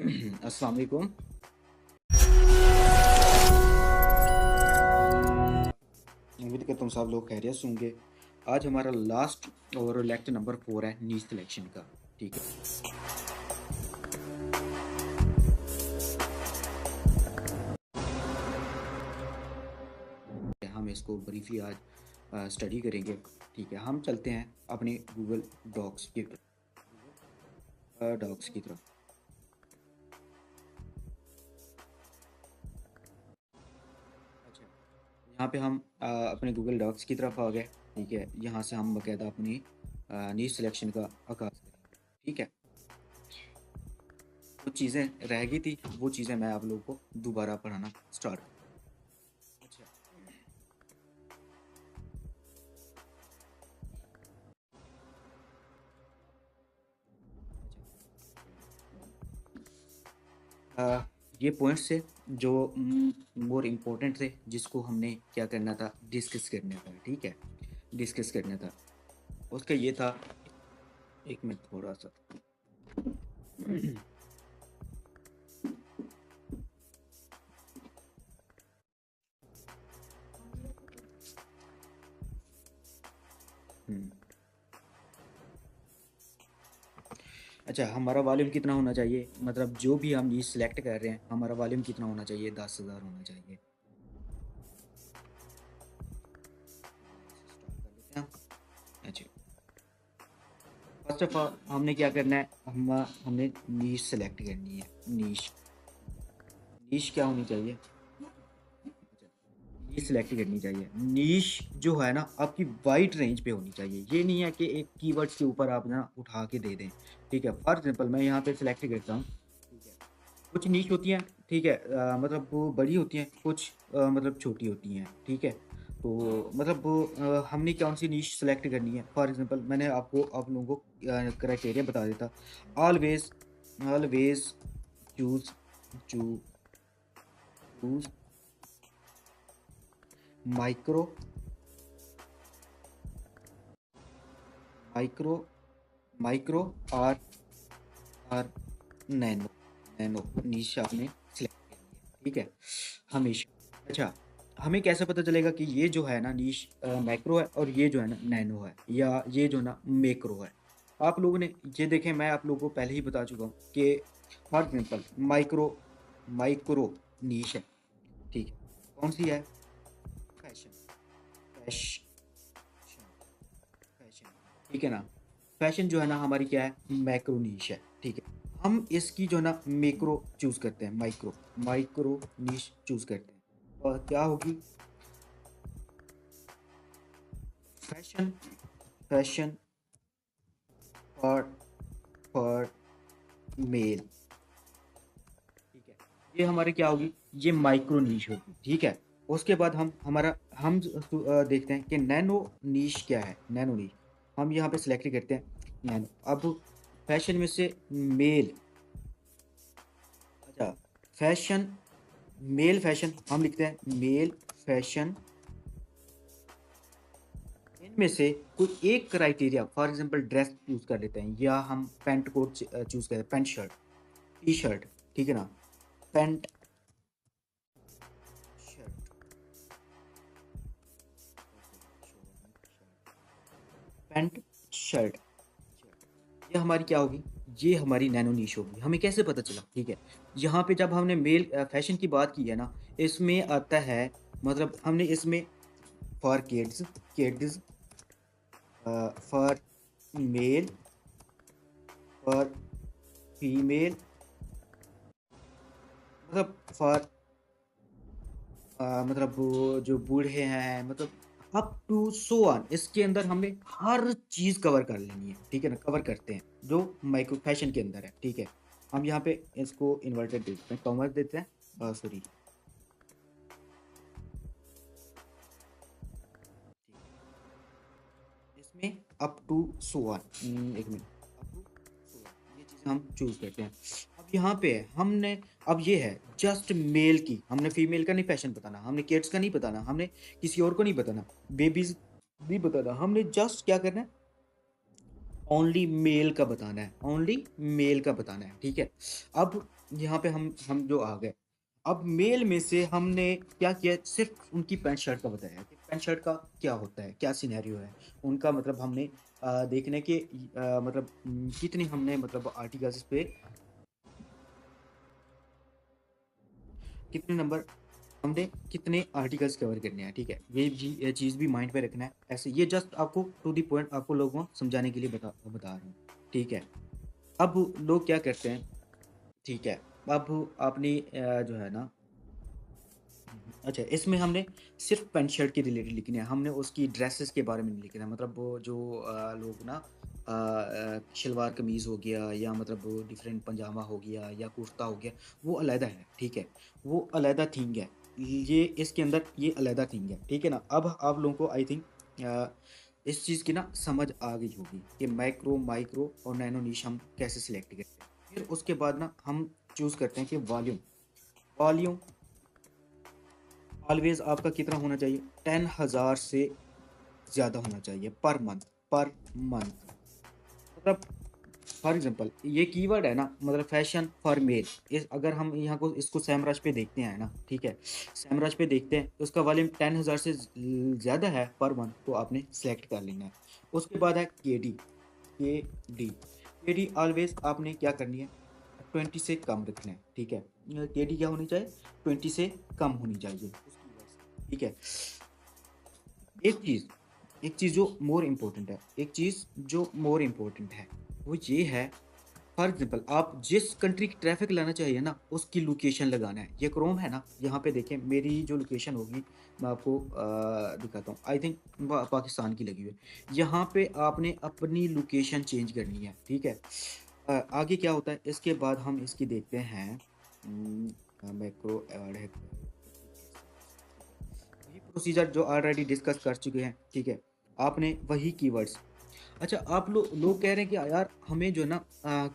अस्सलाम वालेकुम। उम्मीद करता हूँ सब लोग खैरियत से होंगे। आज हमारा लास्ट और लेक्चर नंबर 4 है नीश सिलेक्शन का। ठीक है, हम इसको ब्रीफली आज स्टडी करेंगे। ठीक है, हम चलते हैं अपने गूगल डॉक्स की तरफ। अच्छा, यहाँ पे हम अपने गूगल डॉक्स की तरफ आ गए। ठीक है, यहाँ से हम बाकायदा अपनी नीश सिलेक्शन का आगाज़ करेंगे। ठीक है, कुछ चीज़ें रह गई थी, वो चीज़ें मैं आप लोगों को दोबारा पढ़ाना स्टार्ट करूँ। अच्छा, अ, ये पॉइंट्स थे जो मोर इम्पोर्टेंट थे, जिसको हमने क्या करना था, डिस्कस करना था। ठीक है, डिस्कस करना था। उसका ये था, एक मिनट थोड़ा सा। हम्म, अच्छा, हमारा वॉल्यूम कितना होना चाहिए, मतलब जो भी हम ये सिलेक्ट कर रहे हैं, हमारा वॉल्यूम कितना होना चाहिए, 10,000 होना चाहिए। स्टार्ट कर लेते हैं। अच्छा, फर्स्ट ऑफ ऑल हमने क्या करना है, हमने नीश सेलेक्ट करनी है। नीश नीश क्या होनी चाहिए, नीश सिलेक्ट करनी चाहिए। नीश जो है ना, आपकी वाइड रेंज पे होनी चाहिए। ये नहीं है कि एक कीवर्ड्स के ऊपर आप ना उठा के दे दें। ठीक है, फॉर एग्जांपल मैं यहाँ पे सिलेक्ट करता हूँ। ठीक है, कुछ नीश होती हैं। ठीक है, मतलब वो बड़ी होती हैं, कुछ मतलब छोटी होती हैं। ठीक है, तो मतलब हमने कौन सी नीश सेलेक्ट करनी है। फॉर एग्जांपल मैंने आपको आप लोगों को क्राइटेरिया बता देता। Always always choose choose micro micro micro और और नैनो नैनो नीश आपने सिलेक्ट करनी है। ठीक है, हमेशा। अच्छा, हमें कैसे पता चलेगा कि ये जो है ना नीश मैक्रो है और ये जो है ना नैनो है, या ये जो ना मैक्रो है। आप लोगों ने ये देखें, मैं आप लोगों को पहले ही बता चुका हूँ कि फॉर एग्जाम्पल माइक्रो माइक्रो नीश है। ठीक है, कौन सी है, फैशन फैशन फैशन। ठीक है ना, फैशन जो है ना हमारी क्या है, मैक्रो नीश है। ठीक है, हम इसकी जो है ना मैक्रो चूज करते हैं, माइक्रो माइक्रो नीश चूज करते हैं, और क्या होगी, fashion fashion for for male. ठीक है, ये हमारी क्या होगी, ये माइक्रो नीश होगी। ठीक है, उसके बाद देखते हैं कि नैनो नीश क्या है। नैनो नीश हम यहाँ पे सिलेक्ट करते हैं, नैनो। अब फैशन में से मेल, अच्छा, फैशन मेल फैशन हम लिखते हैं, मेल फैशन। इनमें से कोई एक criteria, for example dress choose कर लेते हैं, या हम पैंट कोट चूज करते हैं, पैंट शर्ट टी शर्ट। ठीक है ना, पैंट शर्ट पैंट शर्ट, ये हमारी क्या होगी, ये हमारी नैनो नीश होगी। हमें कैसे पता चला, ठीक है, यहाँ पे जब हमने मेल फैशन की बात की है ना, इसमें आता है, मतलब हमने इसमें for kids kids, for male, for female, मतलब फॉर मतलब वो जो बूढ़े हैं, मतलब अप टू सो ऑन, इसके अंदर हमें हर चीज कवर कर लेनी है। ठीक है ना, कवर करते हैं जो माइक्रो फैशन के अंदर है। ठीक है, हम यहाँ पे इसको इन्वर्टेड देते हैं, कॉमर्स देते हैं, सॉरी, इसमें अप टू सो ऑन, एक minute, up to so on, ये चीज़ें हम चूज करते हैं। अब यहाँ पे है, हमने अब ये है जस्ट मेल की, हमने फीमेल का नहीं फैशन बताना, हमने किड्स का नहीं बताना, हमने किसी और को नहीं बताना, बेबीज नहीं बताना, हमने जस्ट क्या करना है, ओनली मेल का बताना है, ओनली मेल का बताना है। ठीक है, अब यहाँ पे हम जो आ गए। अब मेल में से हमने क्या किया, सिर्फ उनकी पैंट शर्ट का बताया कि पैंट शर्ट का क्या होता है, क्या सिनेरियो है उनका। मतलब हमने देखने के मतलब कितनी हमने मतलब आर्टिकल्स पे कितने नंबर, हमने कितने आर्टिकल्स कवर करने हैं, ठीक है। ये चीज़ भी माइंड पे रखना है। ऐसे ये जस्ट आपको टू दी पॉइंट आपको लोगों को समझाने के लिए बता रहा हूँ, ठीक है। अब लोग क्या करते हैं, ठीक है। अब आपने जो है ना, अच्छा इसमें हमने सिर्फ पैंट शर्ट के रिलेटेड लिखने हैं, हमने उसकी ड्रेसेस के बारे में नहीं लिखना है। मतलब वो जो लोग ना शलवार कमीज़ हो गया, या मतलब वो डिफरेंट पजामा हो गया या कुर्ता हो गया, वो अलहदा है, ठीक है। वो अलहदा थिंग है, ये इसके अंदर ये अलहदा थिंग है, ठीक है ना। अब आप लोगों को आई थिंक इस चीज़ की ना समझ आ गई होगी कि मैक्रो, माइक्रो और नैनो नीश हम कैसे सिलेक्ट करते हैं। फिर उसके बाद ना हम चूज़ करते हैं कि वॉल्यूम। वॉल्यूम ऑलवेज आपका कितना होना चाहिए, 10,000 से ज़्यादा होना चाहिए पर मंथ। पर मंथ मतलब फॉर एग्जांपल ये कीवर्ड है ना, मतलब फैशन फॉर मेल। इस अगर हम यहाँ को इसको सैमरश पे देखते हैं ना, ठीक है, सैमरश पे देखते हैं तो उसका वॉल्यूम 10,000 से ज़्यादा है पर मंथ, तो आपने सेलेक्ट कर लेना है। उसके बाद है के डी। के डी, के डी ऑलवेज आपने क्या करनी है, 20 से कम रखना है, ठीक है। के डी क्या होनी चाहिए, 20 से कम होनी चाहिए उसकी वजह से, ठीक है। एक चीज़, एक चीज़ जो मोर इम्पोर्टेंट है, एक चीज़ जो मोर इम्पोर्टेंट है वो ये है, फॉर एग्जाम्पल आप जिस कंट्री की ट्रैफिक लाना चाहिए ना उसकी लोकेशन लगाना है। ये क्रोम है ना, यहाँ पे देखें मेरी जो लोकेशन होगी मैं आपको दिखाता हूँ। आई थिंक पाकिस्तान की लगी हुई है। यहाँ पे आपने अपनी लोकेशन चेंज करनी है, ठीक है। आगे क्या होता है इसके बाद हम इसकी देखते हैं। मैक्रो ऐड है, वही प्रोसीजर जो ऑलरेडी डिस्कस कर चुके हैं, ठीक है। आपने वही कीवर्ड्स, अच्छा आप लोग कह रहे हैं कि यार हमें जो है ना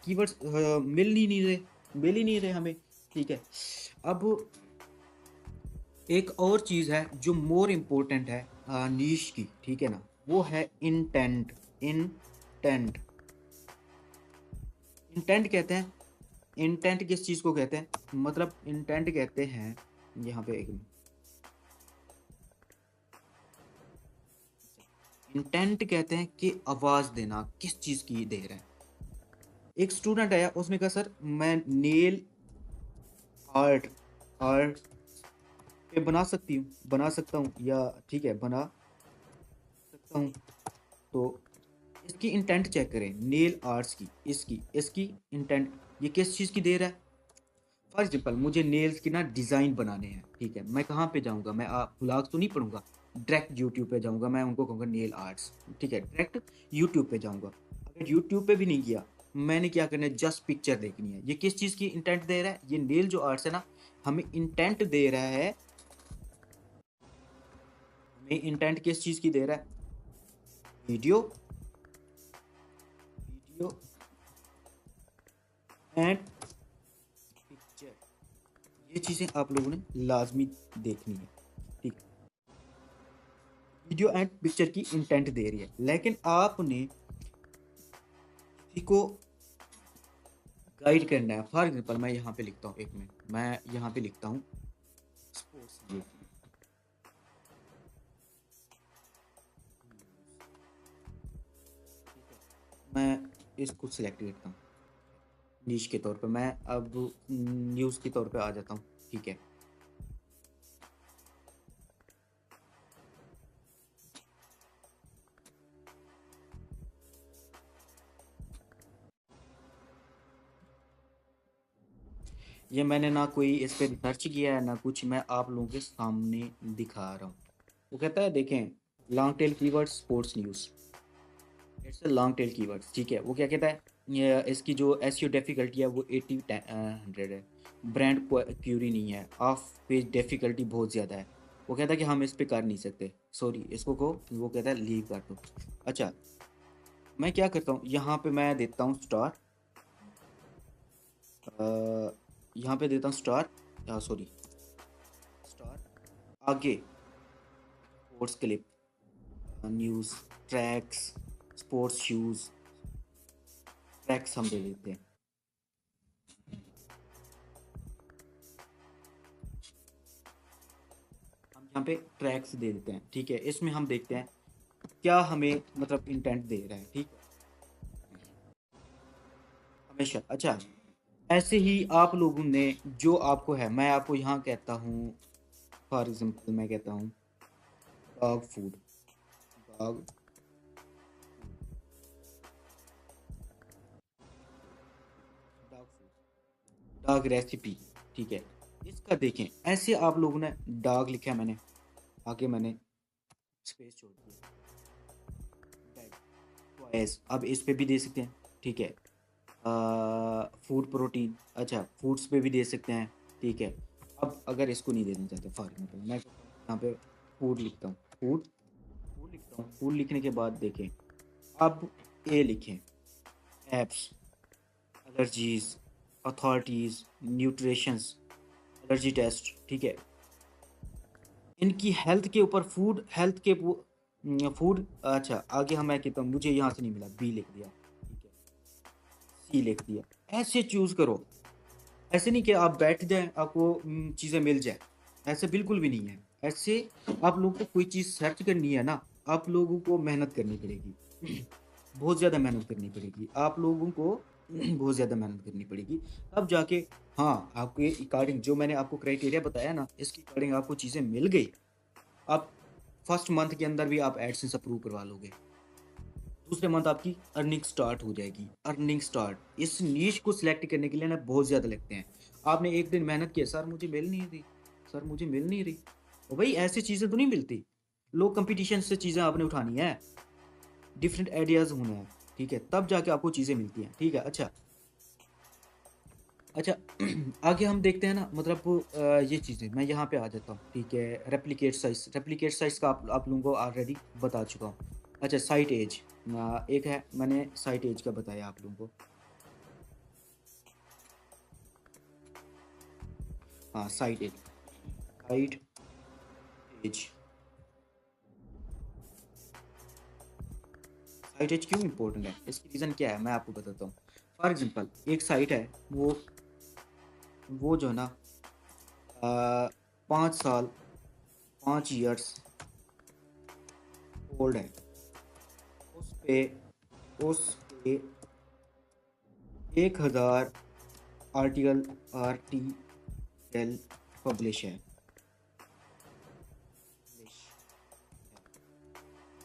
कीवर्ड्स मिल ही नहीं रहे, मिल ही नहीं रहे हमें, ठीक है। अब एक और चीज़ है जो मोर इम्पोर्टेंट है नीश की, ठीक है ना, वो है इंटेंट। इंटेंट, इंटेंट कहते हैं, इंटेंट किस चीज़ को कहते हैं, मतलब इंटेंट कहते हैं, यहाँ पे एक इंटेंट कहते हैं कि आवाज़ देना, किस चीज़ की दे रहा है। एक स्टूडेंट आया उसने कहा सर मैं नेल आर्ट आर्ट पे बना सकती हूँ, बना सकता हूँ, या ठीक है बना सकता हूँ। तो इसकी इंटेंट चेक करें, नेल आर्ट्स की, इसकी इसकी इंटेंट ये किस चीज़ की दे रहा है। फॉर एग्जाम्पल मुझे नेल्स की ना डिज़ाइन बनाने हैं, ठीक है। मैं कहाँ पे जाऊँगा, मैं आप ब्लॉग तो नहीं पढ़ूंगा, डायरेक्ट यूट्यूब पे जाऊँगा, मैं उनको कहूँगा नेल आर्ट्स, ठीक है, डायरेक्ट यूट्यूब पे जाऊँगा। अगर यूट्यूब पे भी नहीं गया, मैंने क्या करना है, जस्ट पिक्चर देखनी है। ये किस चीज़ की इंटेंट दे रहा है, ये नेल जो आर्ट्स है ना, हमें इंटेंट दे रहा है, हमें इंटेंट किस चीज़ की दे रहा है, वीडियो, वीडियो एंड पिक्चर। ये चीज़ें आप लोगों ने लाजमी देखनी है, ठीक। वीडियो एंड पिक्चर की इंटेंट दे रही है, लेकिन आपने किसी को गाइड करना है। फॉर एग्जाम्पल मैं यहाँ पे लिखता हूँ, एक मिनट मैं यहाँ पे लिखता हूँ स्पोर्ट्स न्यूज़, ठीक है। मैं इसको सिलेक्ट करता हूँ नीश के तौर पे, मैं अब न्यूज़ के तौर पे आ जाता हूँ, ठीक है। ये मैंने ना कोई इस पे रिसर्च किया है ना कुछ, मैं आप लोगों के सामने दिखा रहा हूँ। वो कहता है देखें, long tail keyword sports news, it's a long tail keywords, ठीक है। वो क्या कहता है, ये इसकी जो एसईओ डिफ़िकल्टी है वो 80-100 है, ब्रांड क्यूरी नहीं है, ऑफ पेज डिफ़िकल्टी बहुत ज़्यादा है। वो कहता है कि हम इस पे कर नहीं सकते, सॉरी इसको को वो कहता है लीव कर दो। अच्छा मैं क्या करता हूँ, यहाँ पे मैं देता हूँ स्टार, यहाँ पे देता हूँ स्टार, सॉरी स्टार, आगे sports clip, news, tracks, sports shoes, tracks हम दे देते हैं। यहाँ पे ट्रैक्स दे देते हैं, ठीक है। इसमें हम देखते हैं क्या हमें मतलब इंटेंट दे रहा है, ठीक है। हमेशा अच्छा, ऐसे ही आप लोगों ने जो आपको है, मैं आपको यहाँ कहता हूँ, फॉर एग्जांपल मैं कहता हूँ dog food, dog dog food, dog recipe, ठीक है। इसका देखें, ऐसे आप लोगों ने डॉग लिखा है, मैंने आगे मैंने स्पेस छोड़ दिया, डेड टॉयज, अब इस पे भी दे सकते हैं, ठीक है। फूड प्रोटीन, अच्छा फूड्स पे भी दे सकते हैं, ठीक है। अब अगर इसको नहीं देना चाहते, फॉर एग्जाम्पल मैं कहता हूँ यहाँ पे फूड लिखता हूँ, फूड, फूड लिखता हूँ, फूड लिखने के बाद देखें, अब ए लिखें, apps, allergies, authorities, nutritions, allergy test, ठीक है। इनकी हेल्थ के ऊपर, फूड हेल्थ के फूड, अच्छा आगे हम, मैं कहता हूँ मुझे यहाँ से नहीं मिला, बी लिख दिया, ठीक है, सी लिख दिया। ऐसे चूज करो, ऐसे नहीं कि आप बैठ जाएं आपको चीज़ें मिल जाए, ऐसे बिल्कुल भी नहीं है। ऐसे आप लोगों को कोई चीज़ सर्च करनी है ना, आप लोगों को मेहनत करनी पड़ेगी, बहुत ज़्यादा मेहनत करनी पड़ेगी आप लोगों को, बहुत ज़्यादा मेहनत करनी पड़ेगी, तब जाके, हाँ आपके अकॉर्डिंग जो मैंने आपको क्राइटेरिया बताया ना, इसके अकॉर्डिंग आपको चीज़ें मिल गई, आप फर्स्ट मंथ के अंदर भी आप एडसेंस अप्रूव करवा लोगे, दूसरे मंथ आपकी अर्निंग स्टार्ट हो जाएगी। अर्निंग स्टार्ट, इस नीश को सिलेक्ट करने के लिए ना बहुत ज़्यादा लगते हैं। आपने एक दिन मेहनत किया, सर मुझे मिल नहीं रही, सर मुझे मिल नहीं रही, और भाई ऐसी चीज़ें तो नहीं मिलती, लो कंपटीशन से चीज़ें आपने उठानी है, डिफरेंट आइडियाज़ होने हैं, ठीक है, तब जाके आपको चीज़ें मिलती हैं, ठीक है। अच्छा अच्छा, आगे हम देखते हैं ना, मतलब ये चीज़ें मैं यहाँ पे आ जाता हूँ, ठीक है। रेप्लिकेट साइज, रेप्लिकेट साइज का आप लोगों को ऑलरेडी बता चुका हूँ। अच्छा साइट एज, एक है, मैंने साइट एज का बताया आप लोगों को, हाँ site edge, site edge, site edge क्यों इंपॉर्टेंट है, इसकी रीज़न क्या है मैं आपको बताता हूँ। फॉर एग्जांपल एक साइट है, वो जो है ना 5 साल, 5 ईयर्स ओल्ड है, उस पे उस पे 1,000 आर्टिकल, आर्टिकल पब्लिश है,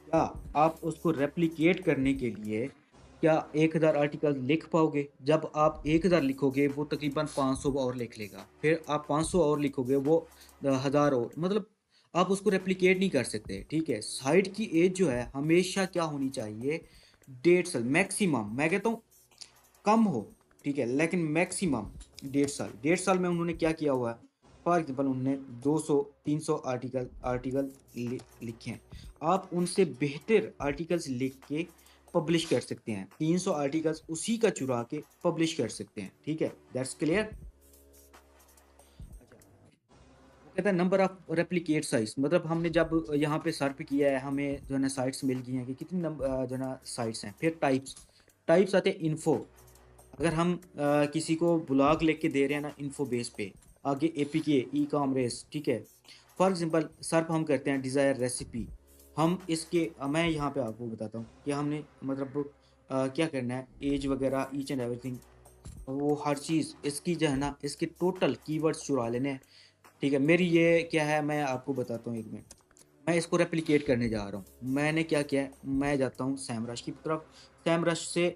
क्या आप उसको रेप्लिकेट करने के लिए क्या 1,000 आर्टिकल लिख पाओगे? जब आप 1,000 लिखोगे वो तकरीबन 500 और लिख लेगा, फिर आप 500 और लिखोगे वो 1,000 और, मतलब आप उसको रेप्लिकेट नहीं कर सकते, ठीक है। साइट की एज जो है हमेशा क्या होनी चाहिए, 1.5 साल मैक्सिमम, मैं कहता हूँ कम हो, ठीक है, लेकिन मैक्सिमम 1.5 साल। 1.5 साल में उन्होंने क्या किया हुआ है, फॉर एग्जाम्पल उन्होंने 200 300 आर्टिकल लिखे हैं, आप उनसे बेहतर आर्टिकल्स लिख के पब्लिश कर सकते हैं, 300 आर्टिकल्स उसी का चुरा के पब्लिश कर सकते हैं, ठीक है, दैट्स क्लियर। वो कहता है नंबर ऑफ रेप्लिकेट साइज, मतलब हमने जब यहाँ पे सर्च किया है, हमें जो है ना साइट्स मिल गई हैं कि कितनी नंबर जो है ना साइट्स हैं। फिर टाइप्स, टाइप्स आते हैं इन्फो, अगर हम किसी को ब्लॉग लिख के दे रहे हैं ना इन्फो बेस पे, आगे एपीके, ई कॉमर्स, ठीक है। फॉर एग्जांपल सर्फ हम करते हैं डिज़ायर रेसिपी, हम इसके मैं यहाँ पे आपको बताता हूँ कि हमने मतलब क्या करना है, एज वगैरह ईच एंड एवरीथिंग, वो हर चीज़ इसकी जो है ना, इसके टोटल कीवर्ड्स चुरा लेने हैं, ठीक है। मेरी ये क्या है मैं आपको बताता हूँ, एक मिनट, मैं इसको रेप्लिकेट करने जा रहा हूँ। मैंने क्या किया है, मैं जाता हूँ सैमरश की तरफ, सैमरश से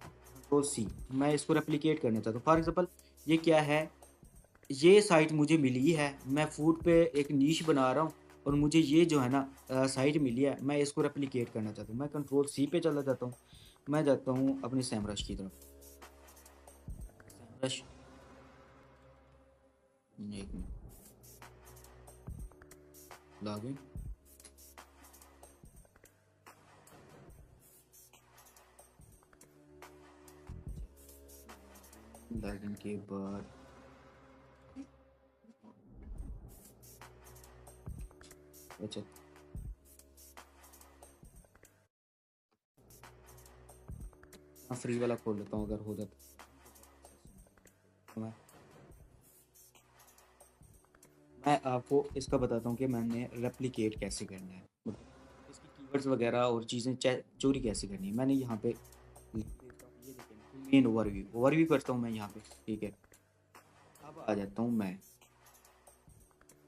कंट्रोल सी, मैं इसको रेप्लिकेट करना चाहता हूँ। फॉर एग्जांपल ये क्या है, ये साइट मुझे मिली है, मैं फूड पे एक नीश बना रहा हूँ, और मुझे ये जो है ना साइट मिली है, मैं इसको रेप्लिकेट करना चाहता हूँ। मैं कंट्रोल सी पे चला जाता हूँ, मैं जाता हूँ अपने सैमरश की तरफ, सैमरश, एक मिनट, लॉगिन, लॉगिन के बाद अच्छा मैं फ्री वाला खोल लेता हूँ अगर हो जाता, मैं मैं आपको इसका बताता हूँ कि मैंने रेप्लिकेट कैसे करना है, मतलब इसकी कीवर्ड्स वगैरह और चीज़ें चोरी कैसे करनी है। मैंने यहाँ पे लिख देता हूँ, ये देखें मेन ओवरव्यू करता हूँ मैं यहाँ पे, ठीक है। अब आ जाता हूँ मैं,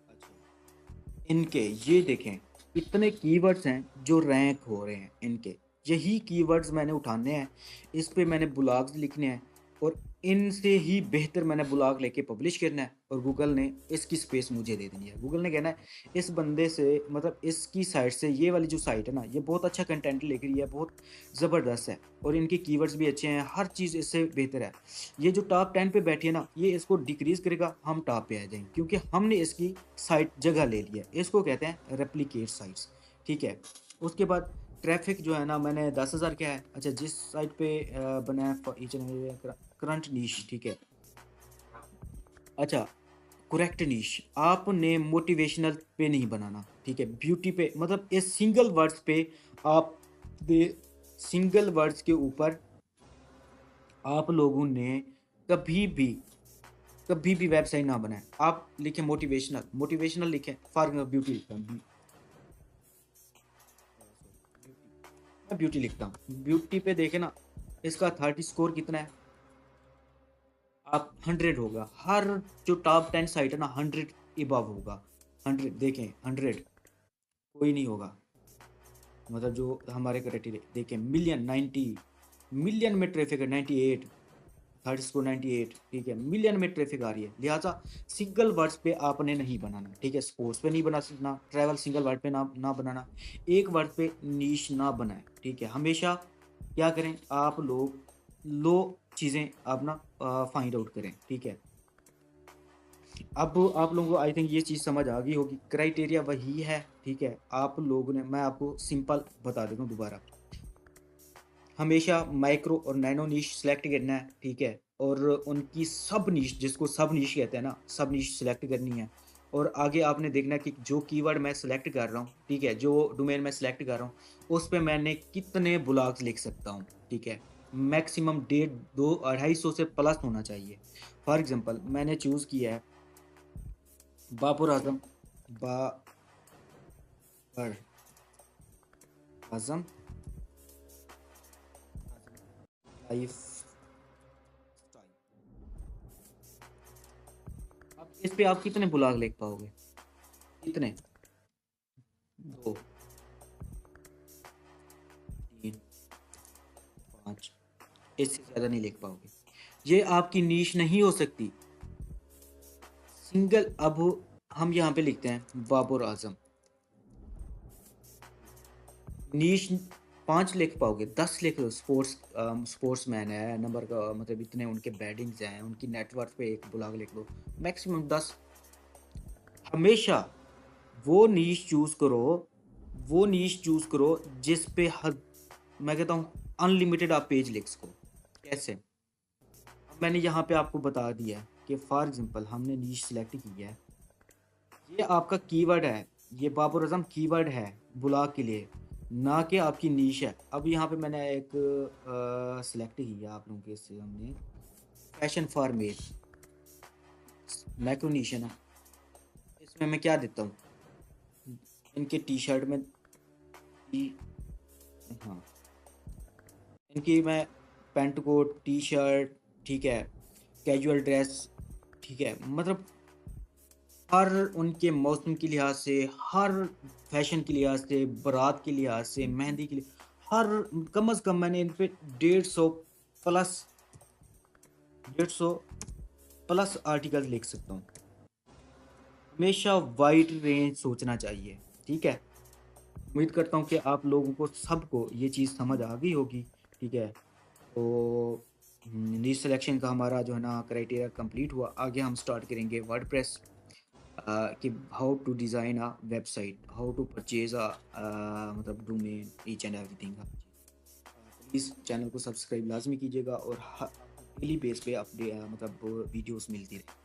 अच्छा इनके ये देखें इतने कीवर्ड्स हैं जो रैंक हो रहे हैं इनके, यही कीवर्ड्स मैंने उठाने हैं, इस पे मैंने ब्लॉग्स लिखने हैं और इनसे ही बेहतर मैंने ब्लॉग लेके पब्लिश करना है। और गूगल ने इसकी स्पेस मुझे दे देनी है। गूगल ने कहना है इस बंदे से, मतलब इसकी साइट से, ये वाली जो साइट है ना, ये बहुत अच्छा कंटेंट लेकर रही है, बहुत ज़बरदस्त है और इनके कीवर्ड्स भी अच्छे हैं, हर चीज़ इससे बेहतर है। ये जो टॉप 10 पे बैठी है ना, ये इसको डिक्रीज करेगा, हम टॉप पे आ जाएंगे क्योंकि हमने इसकी साइट जगह ले लिया है। इसको कहते हैं रेप्लिकेट साइट्स, ठीक है। उसके बाद ट्रैफिक जो है ना, मैंने 10,000 क्या है, अच्छा जिस साइट पे बना है ईच एंड करंट नीश, ठीक है। अच्छा करेक्ट नीश, आपने मोटिवेशनल पे नहीं बनाना, ठीक है, ब्यूटी पे, मतलब इस सिंगल वर्ड्स पे आप दे, सिंगल वर्ड्स के ऊपर आप लोगों ने कभी भी वेबसाइट ना बनाए। आप लिखें मोटिवेशनल लिखें, फॉर ब्यूटी लिखता हूँ, मैं ब्यूटी लिखता हूँ, ब्यूटी पे देखे ना, इसका 30 स्कोर कितना है, आप 100 होगा। हर जो टॉप 10 साइट है ना, 100 इबव होगा। 100 देखें, 100 कोई नहीं होगा, मतलब जो हमारे क्राइटेरिया देखें, मिलियन 90, मिलियन में ट्रैफिक है 98, 30 स्कोर 98, ठीक है, मिलियन में ट्रैफिक आ रही है। लिहाजा सिंगल वर्ड्स पे आपने नहीं बनाना, ठीक है, स्पोर्ट्स पे नहीं बना सकना, ट्रैवल सिंगल वर्ड पे ना बनाना, एक वर्ड पे नीश ना बनाए, ठीक है। हमेशा क्या करें आप लोग, लो चीज़ें आप ना फाइंड आउट करें, ठीक है। अब आप लोगों को आई थिंक ये चीज़ समझ आ गई होगी, क्राइटेरिया वही है, ठीक है। आप लोगों ने, मैं आपको सिंपल बता देता हूँ दोबारा, हमेशा माइक्रो और नैनो नीश सेलेक्ट करना है, ठीक है। और उनकी सब नीश, जिसको सब नीश कहते हैं ना, सब नीश सेलेक्ट करनी है। और आगे आपने देखना है कि जो कीवर्ड मैं सेलेक्ट कर रहा हूँ, ठीक है, जो डोमेन मैं सेलेक्ट कर रहा हूँ, उस पे मैंने कितने ब्लॉग्स लिख सकता हूँ, ठीक है। मैक्सिमम 150 250 से प्लस होना चाहिए। फॉर एग्जांपल मैंने चूज़ किया है बाबर आजम, बाबर आजम लाइफ स्टाइल। अब इस पे आप कितने ब्लॉग लिख पाओगे, कितने, 2 3 5, इससे ज़्यादा नहीं लिख पाओगे। ये आपकी नीश नहीं हो सकती सिंगल। अब हम यहाँ पे लिखते हैं बाबर आजम, नीश 5 लिख पाओगे, 10 लिख लो, स्पोर्ट्स मैन है नंबर का, मतलब इतने उनके बैटिंग्स हैं, उनकी नेटवर्क पे एक ब्लॉग लिख लो, मैक्सिमम 10। हमेशा वो नीश चूज करो, वो नीश चूज करो जिस पे हद, मैं कहता हूँ अनलिमिटेड आप पेज लिख सको। कैसे, अब मैंने यहाँ पे आपको बता दिया है कि फॉर एग्जांपल हमने नीश सिलेक्ट किया है, ये आपका कीवर्ड है, ये बाबर आजम कीवर्ड है ब्लॉग के लिए, ना कि आपकी नीश है। अब यहाँ पे मैंने एक सिलेक्ट किया आप लोगों के सामने, फैशन फॉर मेल, मैक्रो नीश है ना, इसमें मैं क्या देता हूँ, इनके टी शर्ट में, हाँ इनकी मैं पैंट कोट टी शर्ट, ठीक है, कैजुअल ड्रेस, ठीक है, मतलब हर उनके मौसम के लिहाज से, हर फैशन के लिहाज से, बारात के लिहाज से, मेहंदी के लिए, हर, कम अज़ कम मैंने इन पे 150 प्लस, 150 प्लस आर्टिकल लिख सकता हूँ। हमेशा वाइड रेंज सोचना चाहिए, ठीक है। उम्मीद करता हूँ कि आप लोगों को सबको ये चीज़ समझ आ गई होगी, ठीक है। तो नीड सिलेक्शन का हमारा जो है ना क्राइटेरिया कंप्लीट हुआ। आगे हम स्टार्ट करेंगे वर्डप्रेस, कि how to design a website, how to purchase मतलब domain, each and everything. Please channel को सब्सक्राइब लाजमी कीजिएगा और आपको डेली बेस पे अपडेट मतलब वीडियोस मिलती रहे।